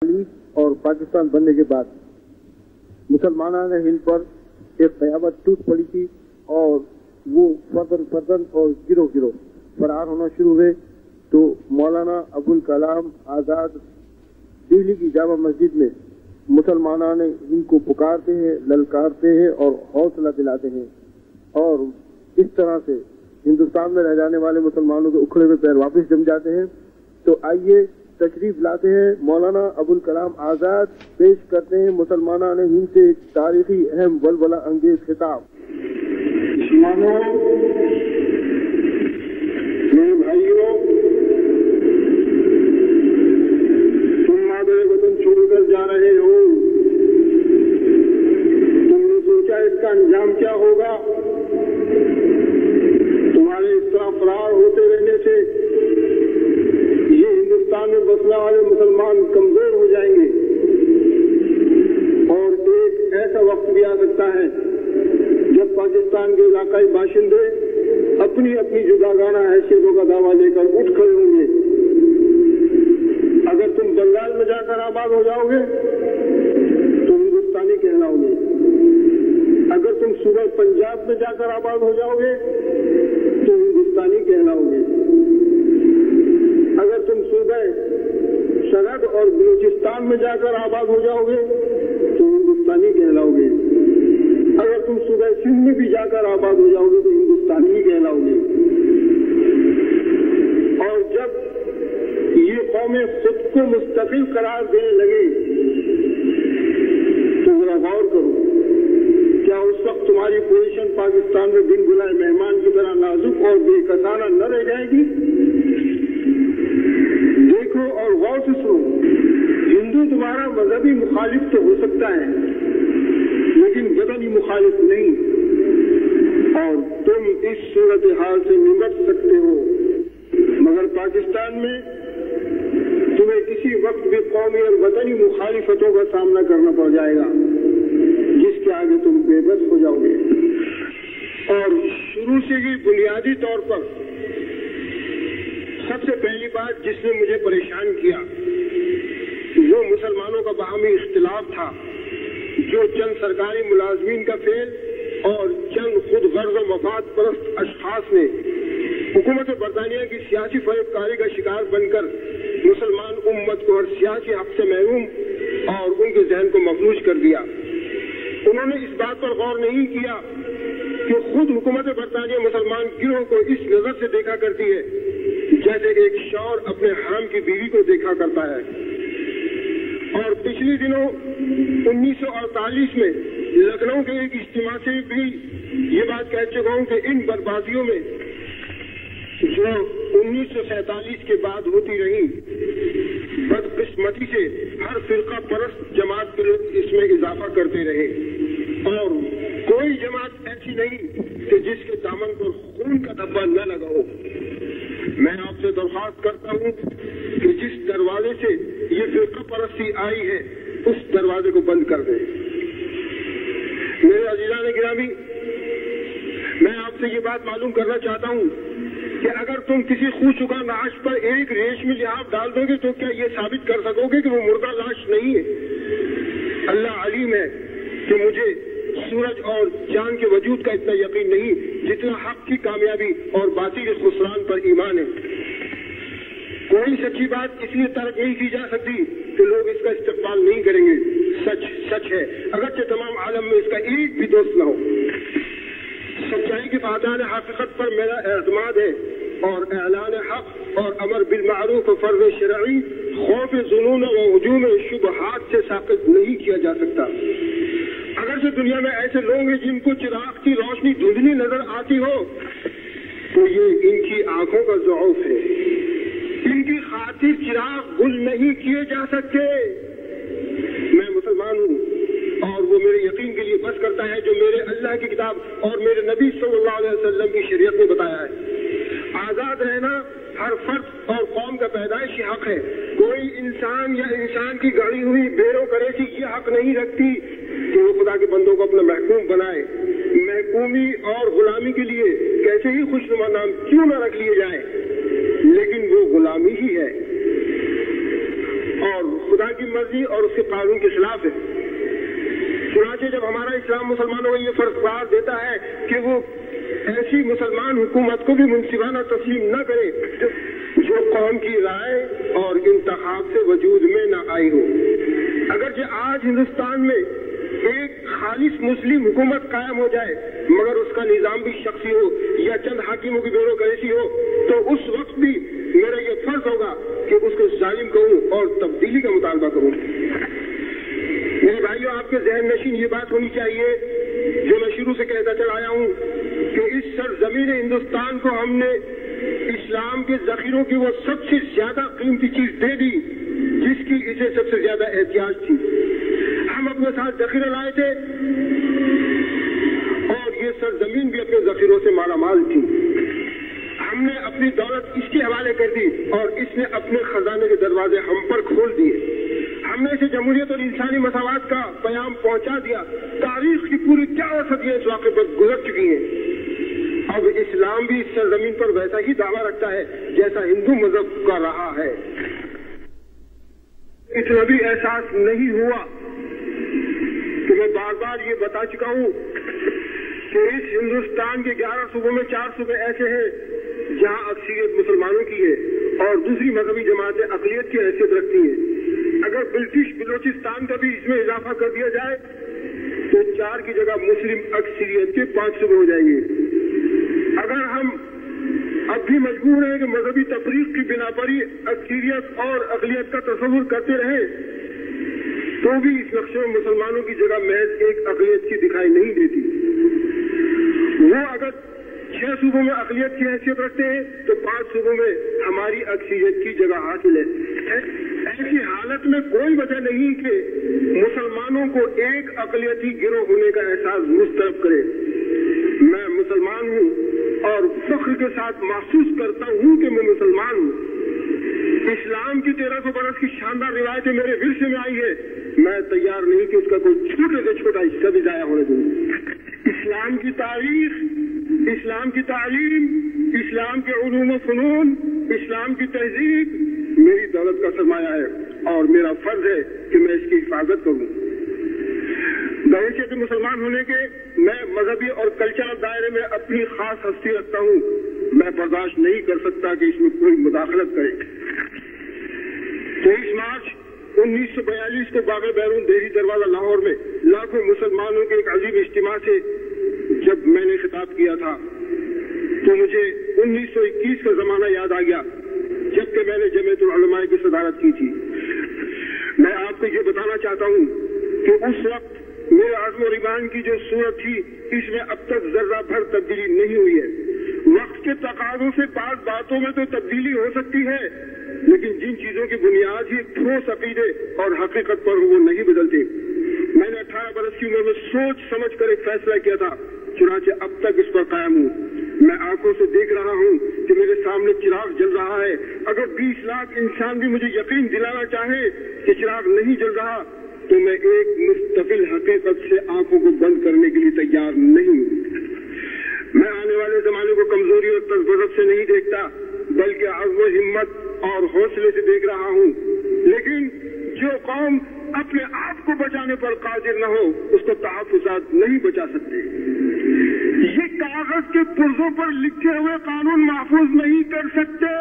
اور پاکستان بننے کے بعد مسلمانوں نے ہند پر ایک قیامت ٹوٹ پڑی تھی اور وہ فردن اور گروہ گروہ فرار ہونا شروع ہوئے. تو مولانا ابوالکلام آزاد دہلی کی جامع مسجد میں مسلمانوں نے ان کو پکارتے ہیں, للکارتے ہیں اور حوصلہ دلاتے ہیں, اور اس طرح سے ہندوستان میں رہ جانے والے مسلمانوں کے اکھڑے ہوئے پیر واپس جم جاتے ہیں. تو آئیے تشریف لاتے ہیں مولانا ابوالکلام آزاد پیش کرتے ہیں مسلمانوں نے ہند سے تاریخی اہم ولولہ انگیز خطاب. میرے بھائیوں, تم مادر وطن چھوڑ کر جا رہے ہو. تم نے سوچا اس کا انجام کیا ہوگا. تمہارے اس طرح فرار ہوتے رہنے سے یہ ہندوستان میں بسنے والے مسلمان کمزور ہو جائیں گے, اور ایک ایسا وقت بھی آ سکتا ہے جب پاکستان کے علاقائی باشندے اپنی اپنی جداگانہ حیثیتوں کا دعویٰ لے کر اٹھ کھڑے ہوں گے. اگر تم بنگال میں جا کر آباد ہو جاؤ گے تو ہندوستانی کہلاؤ گے. اگر تم صوبہ پنجاب میں جا کر آباد ہو جاؤ گے تو ہندوستانی کہلاؤ گے. اگر تم صوبہ سرحد اور بلوچستان میں جا کر آباد ہو جاؤ گے تو ہندوستانی کہلاؤ گے. اگر تم صوبہ سندھ میں بھی جا کر آباد ہو جاؤ گے تو ہندوستانی ہی کہلاؤ گے. اور جب یہ قومیں خود کو مستقل قرار دینے لگے تو ذرا غور کرو, کیا اس وقت تمہاری پوزیشن پاکستان میں بن بلائے مہمان کی طرح نازک اور بے کسانہ نہ رہ جائے گی؟ دیکھو اور غور سے سنو, ہندو تمہارا مذہبی مخالف تو ہو سکتا ہے لیکن وطنی مخالف نہیں, اور تم اس صورتحال سے نمٹ سکتے ہو. مگر پاکستان میں تمہیں کسی وقت بھی قومی اور وطنی مخالفتوں کا سامنا کرنا پڑ جائے گا جس کے آگے تم بے بس ہو جاؤ گے. اور شروع سے ہی بنیادی طور پر سب سے پہلی بات جس نے مجھے پریشان کیا وہ مسلمانوں کا باہمی اختلاف تھا, جو چند سرکاری ملازمین کا فعل اور چند خود غرض و مفاد پرست اشخاص نے حکومت برطانیہ کی سیاسی فریب کاری کا شکار بن کر مسلمان امت کو ہر سیاسی حق سے محروم اور ان کے ذہن کو مفلوج کر دیا. انہوں نے اس بات پر غور نہیں کیا کہ خود حکومت برطانیہ مسلمان گروہ کو اس نظر سے دیکھا کرتی ہے جیسے ایک شوہر اپنے حرم کی بیوی کو دیکھا کرتا ہے. اور پچھلے دنوں 1948 میں لکھنؤ کے ایک اجتماع سے بھی یہ بات کہہ چکا ہوں کہ ان بربادیوں میں جو 1947 کے بعد ہوتی رہی, بدقسمتی سے ہر فرقہ پرست جماعت کے لوگ اس میں اضافہ کرتے رہے, اور کوئی جماعت ایسی نہیں کہ جس کے دامن پر خون کا دھبا نہ لگا ہو. میں آپ سے درخواست کرتا ہوں کہ جس دروازے سے یہ فرقہ پرستی آئی ہے اس دروازے کو بند کر دیں. میرے عزیزان گرامی, میں آپ سے یہ بات معلوم کرنا چاہتا ہوں کہ اگر تم کسی خو چکا لاش پر ایک ریشمی لحاف ڈال دو گے تو کیا یہ ثابت کر سکو گے کہ وہ مردہ لاش نہیں ہے؟ اللہ علیم ہے کہ مجھے سورج اور چاند کے وجود کا اتنا یقین نہیں جتنا حق کی کامیابی اور باطل کے خسران پر ایمان ہے. کوئی سچی بات اس لیے ترک نہیں کی جا سکتی کہ لوگ اس کا استقبال نہیں کریں گے. سچ سچ ہے, اگرچہ تمام عالم میں اس کا ایک بھی دوست نہ ہو. سچائی کے فاتحان حقیقت پر میرا اعتماد ہے, اور اعلان حق اور امر بالمعروف و فرض شرعی خوف ظنون و ہجوم شبہات سے ساقط نہیں کیا جا سکتا. اگرچہ دنیا میں ایسے لوگ ہیں جن کو چراغ کی روشنی دھندلی نظر آتی ہو تو یہ ان کی آنکھوں کا ضعف ہے. ان کی خاطر چراغ گل نہیں کیے جا سکتے. میں مسلمان ہوں اور وہ میرے یقین کے لیے بس کرتا ہے جو میرے اللہ کی کتاب اور میرے نبی صلی اللہ علیہ وسلم کی شریعت نے بتایا ہے. آزاد رہنا ہر فرد اور قوم کا پیدائشی حق ہے. کوئی انسان یا انسان کی گڑی ہوئی بیرو کریسی یہ حق نہیں رکھتی کہ وہ خدا کے بندوں کو اپنا محکوم بنائے. محکومی اور غلامی کے لیے کیسے ہی خوشنما نام کیوں نہ رکھ لیے جائیں, لیکن وہ غلامی ہی ہے. اور خدا کی مرضی اور اس کے قانون کے خلاف ہے. چنانچہ جب ہمارا اسلام مسلمانوں کو یہ فرض قرار دیتا ہے کہ وہ ایسی مسلمان حکومت کو بھی منصفانہ تسلیم نہ کرے جو قوم کی رائے اور انتخاب سے وجود میں نہ آئی ہو. اگرچہ آج ہندوستان میں ایک خالص مسلم حکومت قائم ہو جائے مگر اس کا نظام بھی شخصی ہو یا چند حاکموں کی بیوروکریسی ہو تو اس وقت بھی میرا یہ فرض ہوگا کہ اس کو ظالم کہوں اور تبدیلی کا مطالبہ کروں. میرے بھائیوں، آپ کے ذہن نشین یہ بات ہونی چاہیے جو میں شروع سے کہتا چلا آیا ہوں کہ اس سرزمین ہندوستان کو ہم نے اسلام کے ذخیروں کی وہ سب سے زیادہ قیمتی چیز دے دی جس کی اسے سب سے زیادہ احتیاج تھی. ہم اپنے ساتھ ذخیرہ لائے تھے اور یہ سرزمین بھی اپنے ذخیروں سے مالا مال تھی. ہم نے اپنی دولت اس کے حوالے کر دی اور اس نے اپنے خزانے کے دروازے ہم پر کھول دیے. ہم نے اسے جمہوریت اور انسانی مساوات کا پیام پہنچا دیا. تاریخ کی پوری 4 صدیاں اس واقعے پر گزر چکی ہیں. اب اسلام بھی اس سرزمین پر ویسا ہی دعویٰ رکھتا ہے جیسا ہندو مذہب کا رہا ہے. اتنا بھی احساس نہیں ہوا کہ میں بار بار یہ بتا چکا ہوں کہ اس ہندوستان کے 11 صوبوں میں 4 صوبے ایسے ہیں جہاں اکثریت مسلمانوں کی ہے اور دوسری مذہبی جماعتیں اقلیت کی حیثیت رکھتی ہیں. اگر برٹش بلوچستان کا بھی اس میں اضافہ کر دیا جائے تو 4 کی جگہ مسلم اکثریت کے 5 صوبے ہو جائیں گے. اگر ہم اب بھی مجبور ہیں کہ مذہبی تفریق کی بنا پر ہی اکثریت اور اقلیت کا تصور کرتے رہیں تو بھی اس نقشے میں مسلمانوں کی جگہ محض ایک اقلیت کی دکھائی نہیں دیتی. وہ اگر 6 صوبوں میں اقلیت کی حیثیت رکھتے ہیں تو 5 صوبوں میں ہماری اکثریت کی جگہ حاصل ہے. ایسی حالت میں کوئی وجہ نہیں کہ مسلمانوں کو ایک اقلیتی گروہ ہونے کا احساس مسترب کرے. میں مسلمان ہوں اور فخر کے ساتھ محسوس کرتا ہوں کہ میں مسلمان ہوں. اسلام کی 1300 برس کی شاندار روایتیں میرے ورثے میں آئی ہے. میں تیار نہیں کہ اس کا کوئی چھوٹے سے چھوٹا حصہ بھی ضائع ہونے دوں. اسلام کی تاریخ، اسلام کی تعلیم، اسلام کے علوم و فنون، اسلام کی تہذیب میری دولت کا سرمایہ ہے اور میرا فرض ہے کہ میں اس کی حفاظت کروں. بحیثیت مسلمان ہونے کے میں مذہبی اور کلچرل دائرے میں اپنی خاص ہستی رکھتا ہوں. میں برداشت نہیں کر سکتا کہ اس میں کوئی مداخلت کرے. 23 مارچ 1942 کو باغ بیرون دہلی دروازہ لاہور میں لاکھوں مسلمانوں کے ایک عظیم اجتماع سے جب میں نے خطاب کیا تھا تو مجھے 1921 کا زمانہ یاد آ گیا جبکہ میں نے جمعیت العلماء کی صدارت کی تھی. میں آپ کو یہ بتانا چاہتا ہوں کہ اس وقت میرے عزم و ایمان کی جو صورت تھی اس میں اب تک ذرہ بھر تبدیلی نہیں ہوئی ہے. وقت کے تقاضوں سے بعض باتوں میں تو تبدیلی ہو سکتی ہے لیکن جن چیزوں کی بنیاد ہی ٹھوس عقیدے اور حقیقت پر وہ نہیں بدلتے. میں نے 18 برس کی عمر میں سوچ سمجھ کر ایک فیصلہ کیا تھا، چنانچہ اب تک اس پر قائم ہوں. میں آنکھوں سے دیکھ رہا ہوں کہ میرے سامنے چراغ جل رہا ہے. اگر 20 لاکھ انسان بھی مجھے یقین دلانا چاہے کہ چراغ نہیں جل رہا تو میں ایک مستقل حقیقت سے آنکھوں کو بند کرنے کے لیے تیار نہیں ہوں. میں آنے والے زمانے کو کمزوری اور تذبذب سے نہیں دیکھتا بلکہ عزم و ہمت اور حوصلے سے دیکھ رہا ہوں. لیکن جو قوم اپنے آپ کو بچانے پر قادر نہ ہو اس کو تحفظات نہیں بچا سکتے. یہ کاغذ کے پرزوں پر لکھے ہوئے قانون محفوظ نہیں کر سکتے.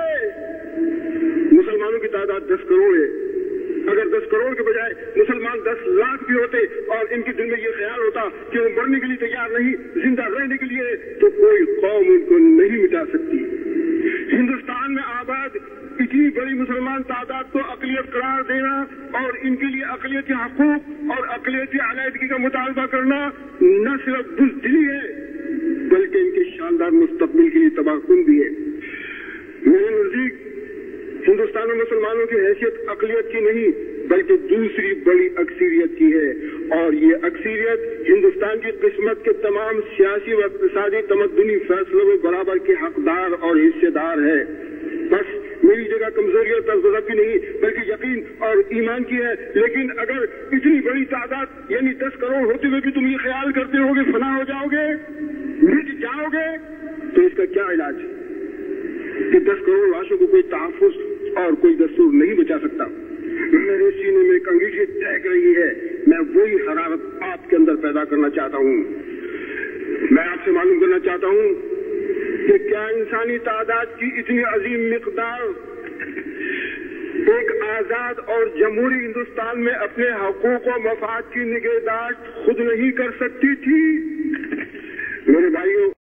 مسلمانوں کی تعداد 10 کروڑ ہے. اگر 10 کروڑ کے بجائے مسلمان 10 لاکھ بھی ہوتے اور ان کے دل میں یہ خیال ہوتا کہ وہ مرنے کے لیے تیار نہیں زندہ رہنے کے لیے تو کوئی قوم ان کو نہیں مٹا سکتی. ہندوستان میں آباد اتنی بڑی مسلمان تعداد کو اقلیت قرار دینا اور ان کے لیے اقلیتی حقوق اور اقلیتی علیحدگی کا مطالبہ کرنا نہ صرف بزدلی ہے بلکہ ان کے شاندار مستقبل کے لیے تباہ کن بھی ہے. میرے نزدیک ہندوستان میں مسلمانوں کی حیثیت اقلیت کی نہیں بلکہ دوسری بڑی اکثریت کی ہے اور یہ اکثریت ہندوستان کی قسمت کے تمام سیاسی و اقتصادی تمدنی فیصلوں میں برابر کے حقدار اور حصے دار ہے. بس میری جگہ کمزوری اور تذبذب کی نہیں بلکہ یقین اور ایمان کی ہے. لیکن اگر اتنی بڑی تعداد یعنی 10 کروڑ ہوتے ہوئے بھی تم یہ خیال کرتے ہو کہ فنا ہو جاؤ گے، مٹ جاؤ گے، تو اس کا کیا علاج کہ 10 کروڑ لاشوں کو کوئی تحفظ اور کوئی دستور نہیں بچا سکتا. میں دہک رہی ہے، میں وہی حرارت آپ کے اندر پیدا کرنا چاہتا ہوں۔ میں آپ سے معلوم کرنا چاہتا ہوں کہ کیا انسانی تعداد کی اتنی عظیم مقدار ایک آزاد اور جمہوری ہندوستان میں اپنے حقوق و مفاد کی نگہداشت خود نہیں کر سکتی تھی؟ میرے بھائیوں،